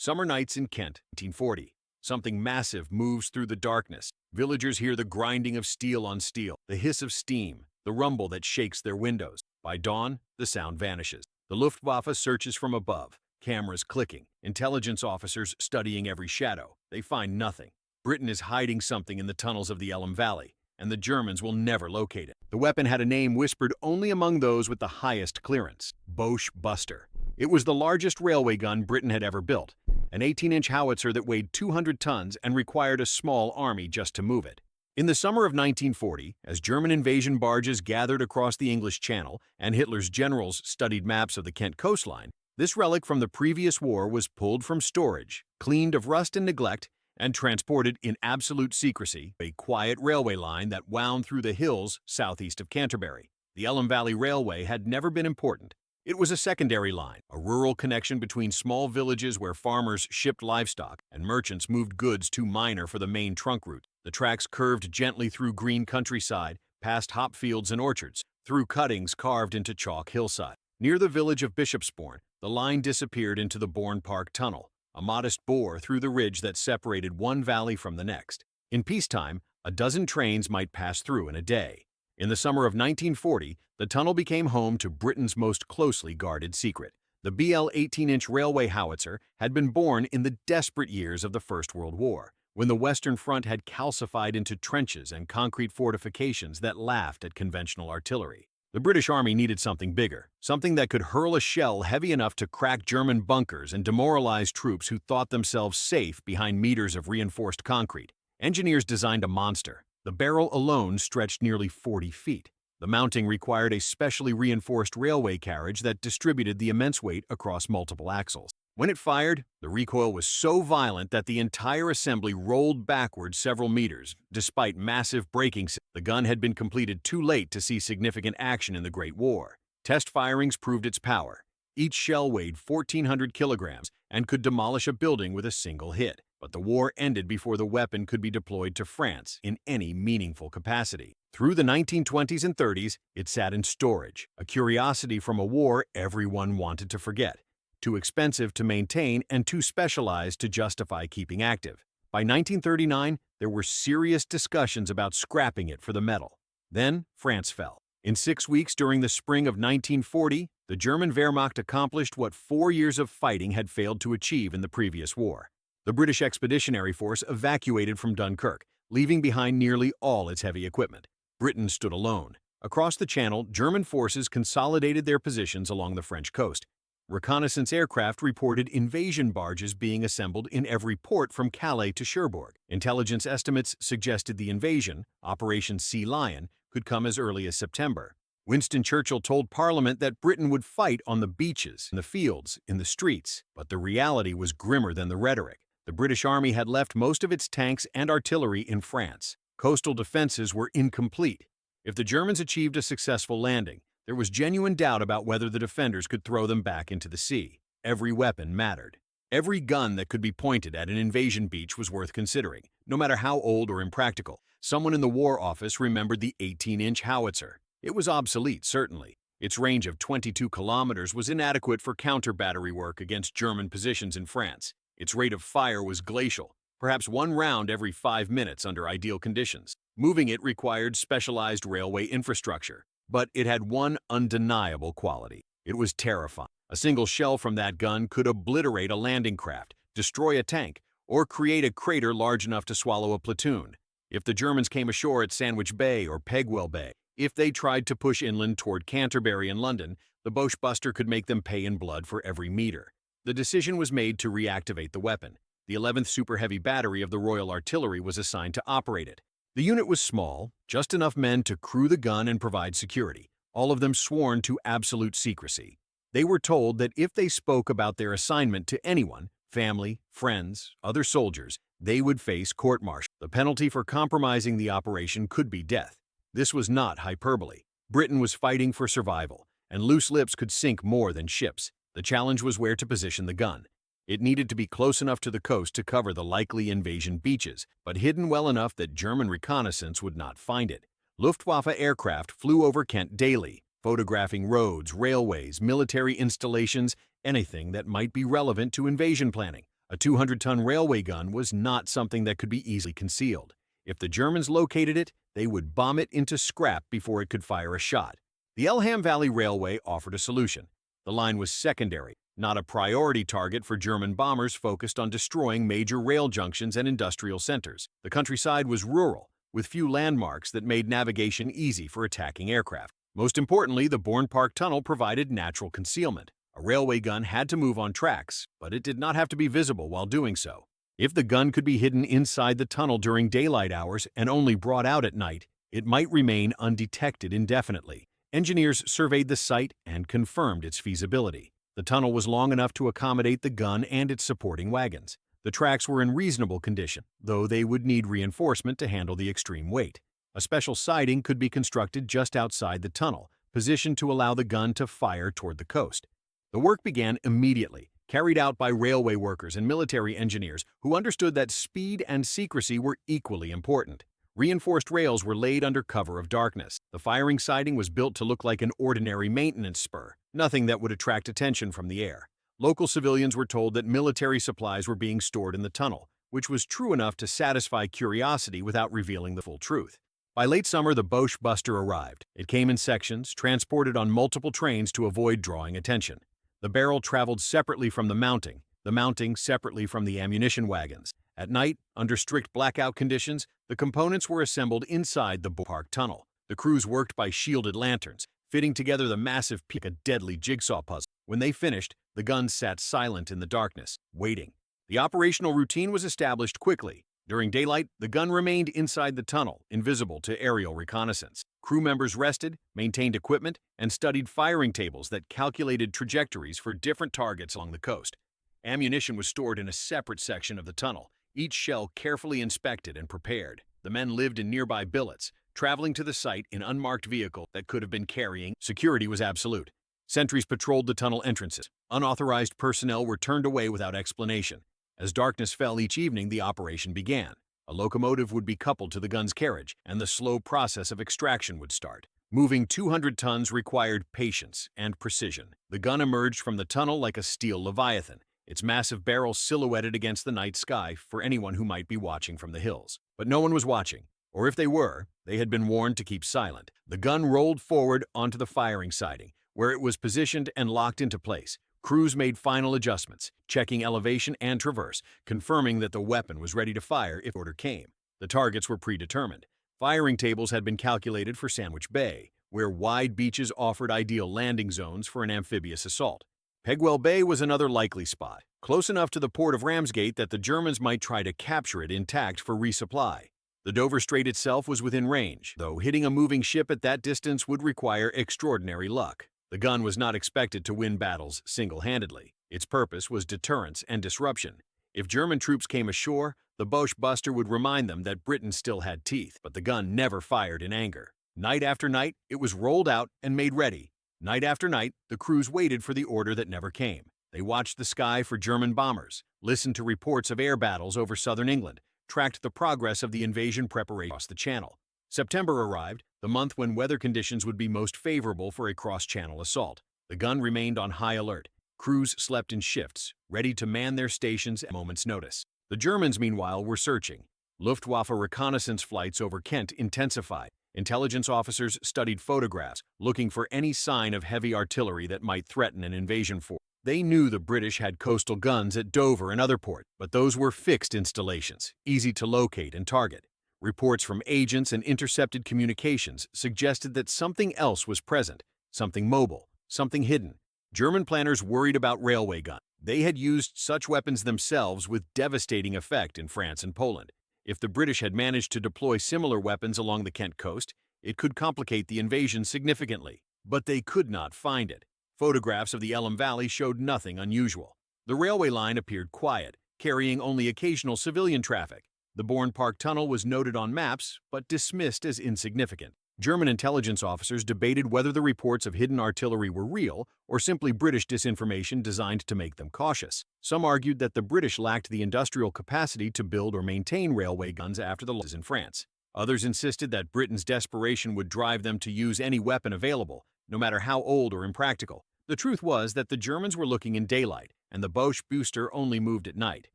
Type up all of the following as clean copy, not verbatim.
Summer nights in Kent, 1940. Something massive moves through the darkness. Villagers hear the grinding of steel on steel, the hiss of steam, the rumble that shakes their windows. By dawn, the sound vanishes. The Luftwaffe searches from above, cameras clicking, intelligence officers studying every shadow. They find nothing. Britain is hiding something in the tunnels of the Elm Valley, and the Germans will never locate it. The weapon had a name whispered only among those with the highest clearance: Boche Buster. It was the largest railway gun Britain had ever built, an 18-inch howitzer that weighed 200 tons and required a small army just to move it. In the summer of 1940, as German invasion barges gathered across the English Channel and Hitler's generals studied maps of the Kent coastline, this relic from the previous war was pulled from storage, cleaned of rust and neglect, and transported in absolute secrecy, a quiet railway line that wound through the hills southeast of Canterbury. The Elm Valley Railway had never been important. It was a secondary line, a rural connection between small villages where farmers shipped livestock and merchants moved goods too minor for the main trunk route. The tracks curved gently through green countryside, past hop fields and orchards, through cuttings carved into chalk hillside. Near the village of Bishopsbourne, the line disappeared into the Bourne Park Tunnel, a modest bore through the ridge that separated one valley from the next. In peacetime, a dozen trains might pass through in a day. In the summer of 1940, the tunnel became home to Britain's most closely guarded secret. The BL 18-inch railway howitzer had been born in the desperate years of the First World War, when the Western Front had calcified into trenches and concrete fortifications that laughed at conventional artillery. The British Army needed something bigger, something that could hurl a shell heavy enough to crack German bunkers and demoralize troops who thought themselves safe behind meters of reinforced concrete. Engineers designed a monster. The barrel alone stretched nearly 40 feet. The mounting required a specially reinforced railway carriage that distributed the immense weight across multiple axles. When it fired, the recoil was so violent that the entire assembly rolled backward several meters, despite massive braking. The gun had been completed too late to see significant action in the Great War. Test firings proved its power. Each shell weighed 1,400 kilograms and could demolish a building with a single hit. But the war ended before the weapon could be deployed to France in any meaningful capacity. Through the 1920s and 30s, it sat in storage, a curiosity from a war everyone wanted to forget. Too expensive to maintain and too specialized to justify keeping active. By 1939, there were serious discussions about scrapping it for the metal. Then, France fell. In 6 weeks during the spring of 1940, the German Wehrmacht accomplished what 4 years of fighting had failed to achieve in the previous war. The British Expeditionary Force evacuated from Dunkirk, leaving behind nearly all its heavy equipment. Britain stood alone. Across the Channel, German forces consolidated their positions along the French coast. Reconnaissance aircraft reported invasion barges being assembled in every port from Calais to Cherbourg. Intelligence estimates suggested the invasion, Operation Sea Lion, could come as early as September. Winston Churchill told Parliament that Britain would fight on the beaches, in the fields, in the streets, but the reality was grimmer than the rhetoric. The British Army had left most of its tanks and artillery in France. Coastal defenses were incomplete. If the Germans achieved a successful landing, there was genuine doubt about whether the defenders could throw them back into the sea. Every weapon mattered. Every gun that could be pointed at an invasion beach was worth considering, no matter how old or impractical. Someone in the War Office remembered the 18-inch howitzer. It was obsolete, certainly. Its range of 22 kilometers was inadequate for counter-battery work against German positions in France. Its rate of fire was glacial, perhaps one round every 5 minutes under ideal conditions. Moving it required specialized railway infrastructure, but it had one undeniable quality. It was terrifying. A single shell from that gun could obliterate a landing craft, destroy a tank, or create a crater large enough to swallow a platoon. If the Germans came ashore at Sandwich Bay or Pegwell Bay, if they tried to push inland toward Canterbury and London, the Boche Buster could make them pay in blood for every meter. The decision was made to reactivate the weapon. The 11th Super Heavy Battery of the Royal Artillery was assigned to operate it. The unit was small, just enough men to crew the gun and provide security, all of them sworn to absolute secrecy. They were told that if they spoke about their assignment to anyone, family, friends, other soldiers, they would face court-martial. The penalty for compromising the operation could be death. This was not hyperbole. Britain was fighting for survival, and loose lips could sink more than ships. The challenge was where to position the gun. It needed to be close enough to the coast to cover the likely invasion beaches, but hidden well enough that German reconnaissance would not find it. Luftwaffe aircraft flew over Kent daily, photographing roads, railways, military installations, anything that might be relevant to invasion planning. A 200-ton railway gun was not something that could be easily concealed. If the Germans located it, they would bomb it into scrap before it could fire a shot. The Elham Valley Railway offered a solution. The line was secondary, not a priority target for German bombers focused on destroying major rail junctions and industrial centers. The countryside was rural, with few landmarks that made navigation easy for attacking aircraft. Most importantly, the Bourne Park Tunnel provided natural concealment. A railway gun had to move on tracks, but it did not have to be visible while doing so. If the gun could be hidden inside the tunnel during daylight hours and only brought out at night, it might remain undetected indefinitely. Engineers surveyed the site and confirmed its feasibility. The tunnel was long enough to accommodate the gun and its supporting wagons. The tracks were in reasonable condition, though they would need reinforcement to handle the extreme weight. A special siding could be constructed just outside the tunnel, positioned to allow the gun to fire toward the coast. The work began immediately, carried out by railway workers and military engineers who understood that speed and secrecy were equally important. Reinforced rails were laid under cover of darkness. The firing siding was built to look like an ordinary maintenance spur, nothing that would attract attention from the air. Local civilians were told that military supplies were being stored in the tunnel, which was true enough to satisfy curiosity without revealing the full truth. By late summer, the Boche Buster arrived. It came in sections, transported on multiple trains to avoid drawing attention. The barrel traveled separately from the mounting separately from the ammunition wagons. At night, under strict blackout conditions, the components were assembled inside the Bourne Park Tunnel. The crews worked by shielded lanterns, fitting together the massive piece like a deadly jigsaw puzzle. When they finished, the guns sat silent in the darkness, waiting. The operational routine was established quickly. During daylight, the gun remained inside the tunnel, invisible to aerial reconnaissance. Crew members rested, maintained equipment, and studied firing tables that calculated trajectories for different targets along the coast. Ammunition was stored in a separate section of the tunnel, each shell carefully inspected and prepared. The men lived in nearby billets, traveling to the site in unmarked vehicles that could have been carrying. Security was absolute. Sentries patrolled the tunnel entrances. Unauthorized personnel were turned away without explanation. As darkness fell each evening, the operation began. A locomotive would be coupled to the gun's carriage, and the slow process of extraction would start. Moving 200 tons required patience and precision. The gun emerged from the tunnel like a steel leviathan, its massive barrel silhouetted against the night sky for anyone who might be watching from the hills. But no one was watching, or if they were, they had been warned to keep silent. The gun rolled forward onto the firing siding, where it was positioned and locked into place. Crews made final adjustments, checking elevation and traverse, confirming that the weapon was ready to fire if order came. The targets were predetermined. Firing tables had been calculated for Sandwich Bay, where wide beaches offered ideal landing zones for an amphibious assault. Pegwell Bay was another likely spot, close enough to the port of Ramsgate that the Germans might try to capture it intact for resupply. The Dover Strait itself was within range, though hitting a moving ship at that distance would require extraordinary luck. The gun was not expected to win battles single-handedly. Its purpose was deterrence and disruption. If German troops came ashore, the Boche Buster would remind them that Britain still had teeth, but the gun never fired in anger. Night after night, it was rolled out and made ready. Night after night, the crews waited for the order that never came. They watched the sky for German bombers, listened to reports of air battles over southern England, tracked the progress of the invasion preparation across the Channel. September arrived, the month when weather conditions would be most favorable for a cross-channel assault. The gun remained on high alert. Crews slept in shifts, ready to man their stations at a moment's notice. The Germans, meanwhile, were searching. Luftwaffe reconnaissance flights over Kent intensified. Intelligence officers studied photographs, looking for any sign of heavy artillery that might threaten an invasion force. They knew the British had coastal guns at Dover and other ports, but those were fixed installations, easy to locate and target. Reports from agents and intercepted communications suggested that something else was present, something mobile, something hidden. German planners worried about railway guns. They had used such weapons themselves with devastating effect in France and Poland. If the British had managed to deploy similar weapons along the Kent coast, it could complicate the invasion significantly. But they could not find it. Photographs of the Elham Valley showed nothing unusual. The railway line appeared quiet, carrying only occasional civilian traffic. The Bourne Park Tunnel was noted on maps, but dismissed as insignificant. German intelligence officers debated whether the reports of hidden artillery were real or simply British disinformation designed to make them cautious. Some argued that the British lacked the industrial capacity to build or maintain railway guns after the losses in France. Others insisted that Britain's desperation would drive them to use any weapon available, no matter how old or impractical. The truth was that the Germans were looking in daylight, and the Boche Booster only moved at night.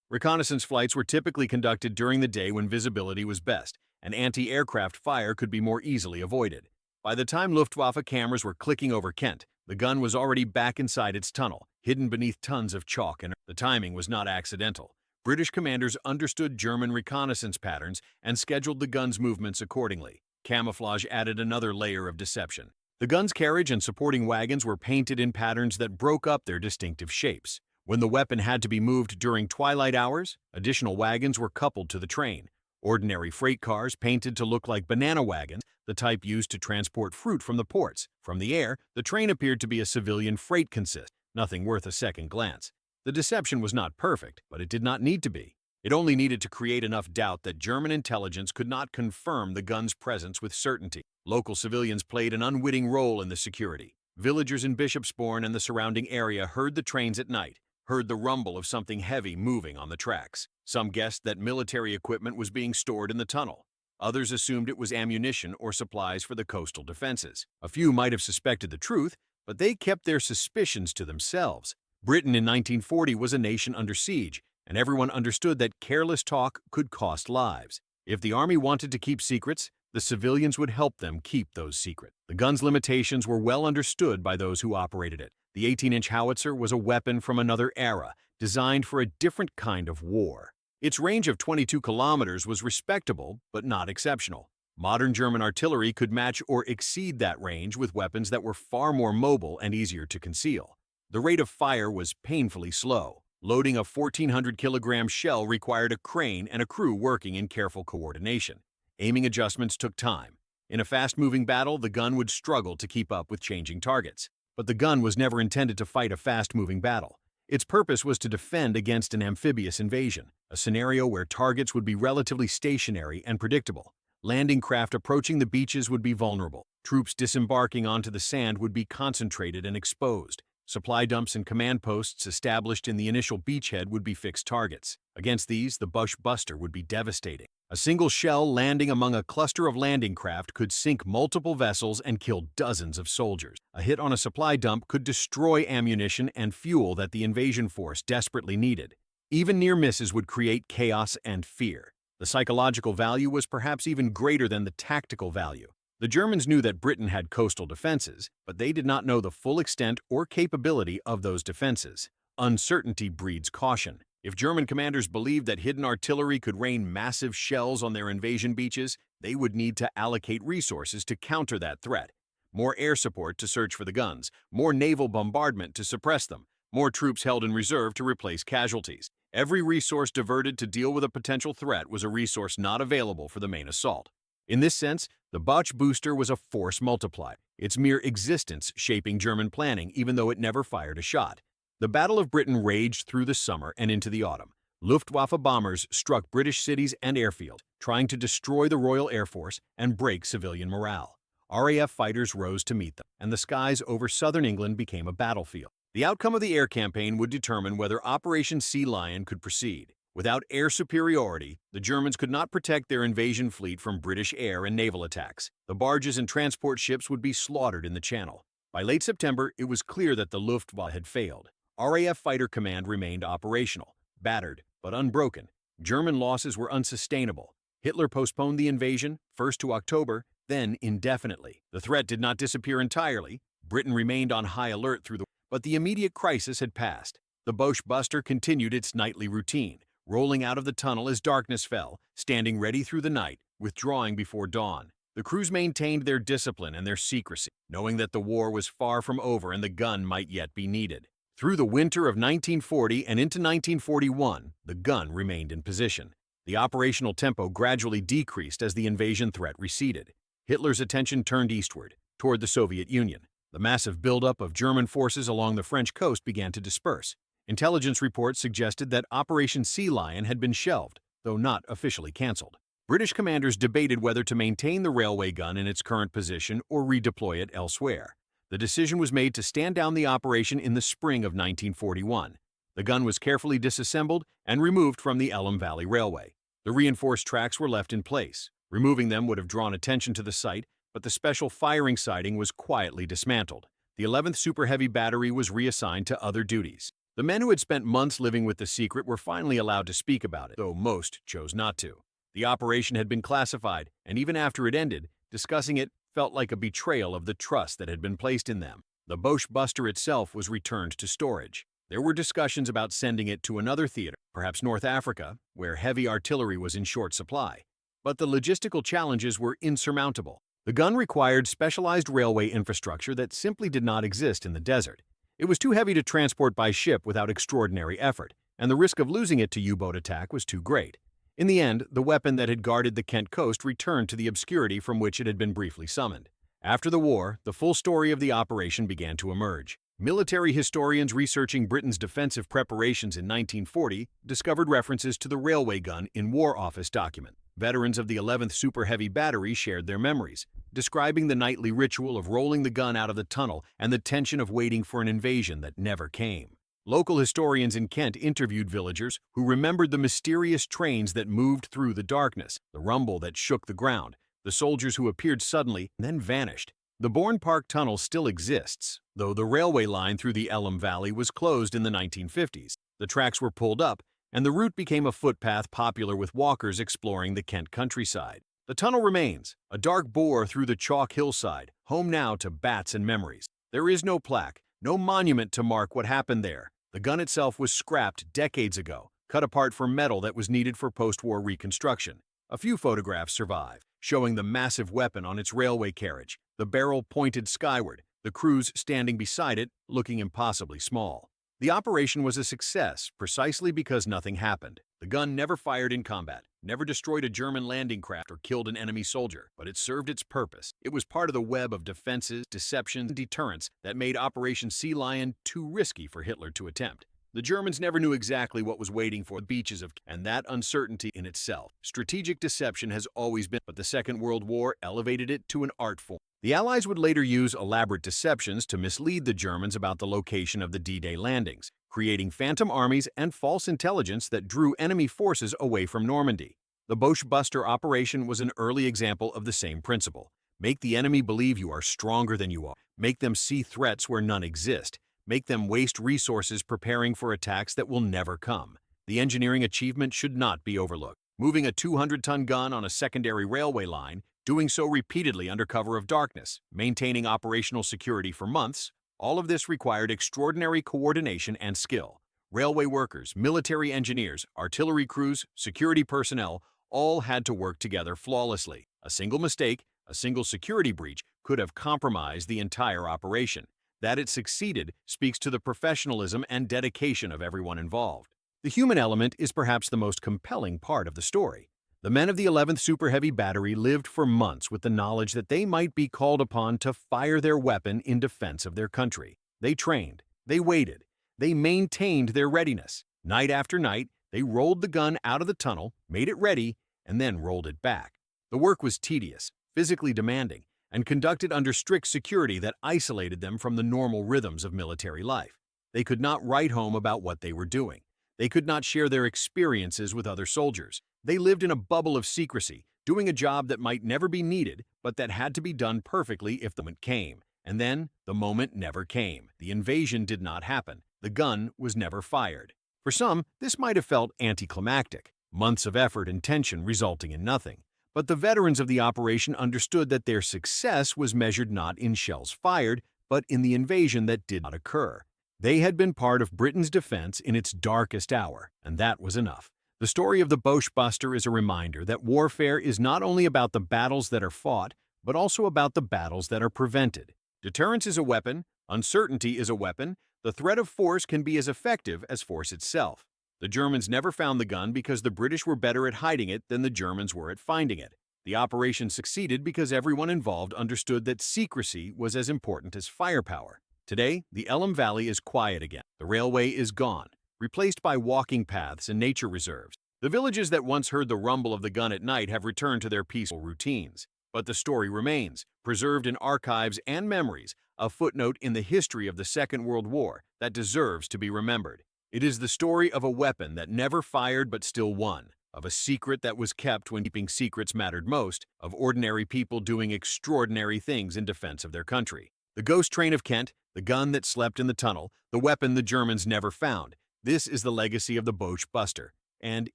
Reconnaissance flights were typically conducted during the day when visibility was best, and anti-aircraft fire could be more easily avoided. By the time Luftwaffe cameras were clicking over Kent, the gun was already back inside its tunnel, hidden beneath tons of chalk, and the timing was not accidental. British commanders understood German reconnaissance patterns and scheduled the gun's movements accordingly. Camouflage added another layer of deception. The gun's carriage and supporting wagons were painted in patterns that broke up their distinctive shapes. When the weapon had to be moved during twilight hours, additional wagons were coupled to the train. Ordinary freight cars painted to look like banana wagons, the type used to transport fruit from the ports. From the air, the train appeared to be a civilian freight consist, nothing worth a second glance. The deception was not perfect, but it did not need to be. It only needed to create enough doubt that German intelligence could not confirm the gun's presence with certainty. Local civilians played an unwitting role in the security. Villagers in Bishopsbourne and the surrounding area heard the trains at night, heard the rumble of something heavy moving on the tracks. Some guessed that military equipment was being stored in the tunnel. Others assumed it was ammunition or supplies for the coastal defenses. A few might have suspected the truth, but they kept their suspicions to themselves. Britain in 1940 was a nation under siege, and everyone understood that careless talk could cost lives. If the army wanted to keep secrets, the civilians would help them keep those secrets. The gun's limitations were well understood by those who operated it. The 18-inch howitzer was a weapon from another era, designed for a different kind of war. Its range of 22 kilometers was respectable, but not exceptional. Modern German artillery could match or exceed that range with weapons that were far more mobile and easier to conceal. The rate of fire was painfully slow. Loading a 1,400-kilogram shell required a crane and a crew working in careful coordination. Aiming adjustments took time. In a fast-moving battle, the gun would struggle to keep up with changing targets. But the gun was never intended to fight a fast-moving battle. Its purpose was to defend against an amphibious invasion, a scenario where targets would be relatively stationary and predictable. Landing craft approaching the beaches would be vulnerable. Troops disembarking onto the sand would be concentrated and exposed. Supply dumps and command posts established in the initial beachhead would be fixed targets. Against these, the Boche Buster would be devastating. A single shell landing among a cluster of landing craft could sink multiple vessels and kill dozens of soldiers. A hit on a supply dump could destroy ammunition and fuel that the invasion force desperately needed. Even near misses would create chaos and fear. The psychological value was perhaps even greater than the tactical value. The Germans knew that Britain had coastal defenses, but they did not know the full extent or capability of those defenses. Uncertainty breeds caution. If German commanders believed that hidden artillery could rain massive shells on their invasion beaches, they would need to allocate resources to counter that threat. More air support to search for the guns, more naval bombardment to suppress them, more troops held in reserve to replace casualties. Every resource diverted to deal with a potential threat was a resource not available for the main assault. In this sense, the Boche booster was a force multiplier, its mere existence shaping German planning even though it never fired a shot. The Battle of Britain raged through the summer and into the autumn. Luftwaffe bombers struck British cities and airfields, trying to destroy the Royal Air Force and break civilian morale. RAF fighters rose to meet them, and the skies over southern England became a battlefield. The outcome of the air campaign would determine whether Operation Sea Lion could proceed. Without air superiority, the Germans could not protect their invasion fleet from British air and naval attacks. The barges and transport ships would be slaughtered in the Channel. By late September, it was clear that the Luftwaffe had failed. RAF Fighter Command remained operational, battered but unbroken. German losses were unsustainable. Hitler postponed the invasion, first to October, then indefinitely. The threat did not disappear entirely. Britain remained on high alert but the immediate crisis had passed. The Boche Buster continued its nightly routine, rolling out of the tunnel as darkness fell, standing ready through the night, withdrawing before dawn. The crews maintained their discipline and their secrecy, knowing that the war was far from over and the gun might yet be needed. Through the winter of 1940 and into 1941, the gun remained in position. The operational tempo gradually decreased as the invasion threat receded. Hitler's attention turned eastward, toward the Soviet Union. The massive buildup of German forces along the French coast began to disperse. Intelligence reports suggested that Operation Sea Lion had been shelved, though not officially canceled. British commanders debated whether to maintain the railway gun in its current position or redeploy it elsewhere. The decision was made to stand down the operation in the spring of 1941. The gun was carefully disassembled and removed from the Elm Valley Railway. The reinforced tracks were left in place. Removing them would have drawn attention to the site, but the special firing siding was quietly dismantled. The 11th Super Heavy Battery was reassigned to other duties. The men who had spent months living with the secret were finally allowed to speak about it, though most chose not to. The operation had been classified, and even after it ended, discussing it felt like a betrayal of the trust that had been placed in them. The Boche Buster itself was returned to storage. There were discussions about sending it to another theater, perhaps North Africa, where heavy artillery was in short supply. But the logistical challenges were insurmountable. The gun required specialized railway infrastructure that simply did not exist in the desert. It was too heavy to transport by ship without extraordinary effort, and the risk of losing it to U-boat attack was too great. In the end, the weapon that had guarded the Kent coast returned to the obscurity from which it had been briefly summoned. After the war, the full story of the operation began to emerge. Military historians researching Britain's defensive preparations in 1940 discovered references to the railway gun in War Office documents. Veterans of the 11th Super Heavy Battery shared their memories, describing the nightly ritual of rolling the gun out of the tunnel and the tension of waiting for an invasion that never came. Local historians in Kent interviewed villagers who remembered the mysterious trains that moved through the darkness, the rumble that shook the ground, the soldiers who appeared suddenly and then vanished. The Bourne Park Tunnel still exists, though the railway line through the Elm Valley was closed in the 1950s. The tracks were pulled up, and the route became a footpath popular with walkers exploring the Kent countryside. The tunnel remains, a dark bore through the chalk hillside, home now to bats and memories. There is no plaque, no monument to mark what happened there. The gun itself was scrapped decades ago, cut apart for metal that was needed for post-war reconstruction. A few photographs survive, showing the massive weapon on its railway carriage, the barrel pointed skyward, the crews standing beside it, looking impossibly small. The operation was a success precisely because nothing happened. The gun never fired in combat, never destroyed a German landing craft or killed an enemy soldier, but it served its purpose. It was part of the web of defenses, deceptions, and deterrence that made Operation Sea Lion too risky for Hitler to attempt. The Germans never knew exactly what was waiting for the beaches of, and that uncertainty in itself. Strategic deception has always been, but the Second World War elevated it to an art form. The Allies would later use elaborate deceptions to mislead the Germans about the location of the D-Day landings, creating phantom armies and false intelligence that drew enemy forces away from Normandy. The Boche Buster operation was an early example of the same principle. Make the enemy believe you are stronger than you are. Make them see threats where none exist. Make them waste resources preparing for attacks that will never come. The engineering achievement should not be overlooked. Moving a 200-ton gun on a secondary railway line, doing so repeatedly under cover of darkness, maintaining operational security for months, all of this required extraordinary coordination and skill. Railway workers, military engineers, artillery crews, security personnel all had to work together flawlessly. A single mistake, a single security breach could have compromised the entire operation. That it succeeded speaks to the professionalism and dedication of everyone involved. The human element is perhaps the most compelling part of the story. The men of the 11th Super Heavy Battery lived for months with the knowledge that they might be called upon to fire their weapon in defense of their country. They trained, they waited, they maintained their readiness. Night after night, they rolled the gun out of the tunnel, made it ready, and then rolled it back. The work was tedious, physically demanding, and conducted under strict security that isolated them from the normal rhythms of military life. They could not write home about what they were doing. They could not share their experiences with other soldiers. They lived in a bubble of secrecy, doing a job that might never be needed, but that had to be done perfectly if the moment came. And then, the moment never came. The invasion did not happen. The gun was never fired. For some, this might have felt anticlimactic, months of effort and tension resulting in nothing. But the veterans of the operation understood that their success was measured not in shells fired, but in the invasion that did not occur. They had been part of Britain's defense in its darkest hour, and that was enough. The story of the Boche Buster is a reminder that warfare is not only about the battles that are fought, but also about the battles that are prevented. Deterrence is a weapon, uncertainty is a weapon, the threat of force can be as effective as force itself. The Germans never found the gun because the British were better at hiding it than the Germans were at finding it. The operation succeeded because everyone involved understood that secrecy was as important as firepower. Today, the Elm Valley is quiet again. The railway is gone, replaced by walking paths and nature reserves. The villages that once heard the rumble of the gun at night have returned to their peaceful routines. But the story remains, preserved in archives and memories, a footnote in the history of the Second World War that deserves to be remembered. It is the story of a weapon that never fired but still won, of a secret that was kept when keeping secrets mattered most, of ordinary people doing extraordinary things in defense of their country. The ghost train of Kent, the gun that slept in the tunnel, the weapon the Germans never found. This is the legacy of the Boche Buster, and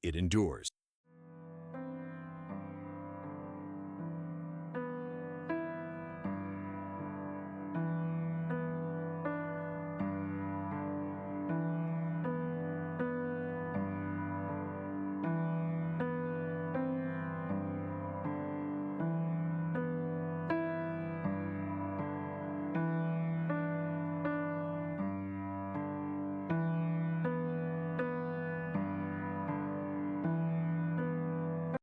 it endures.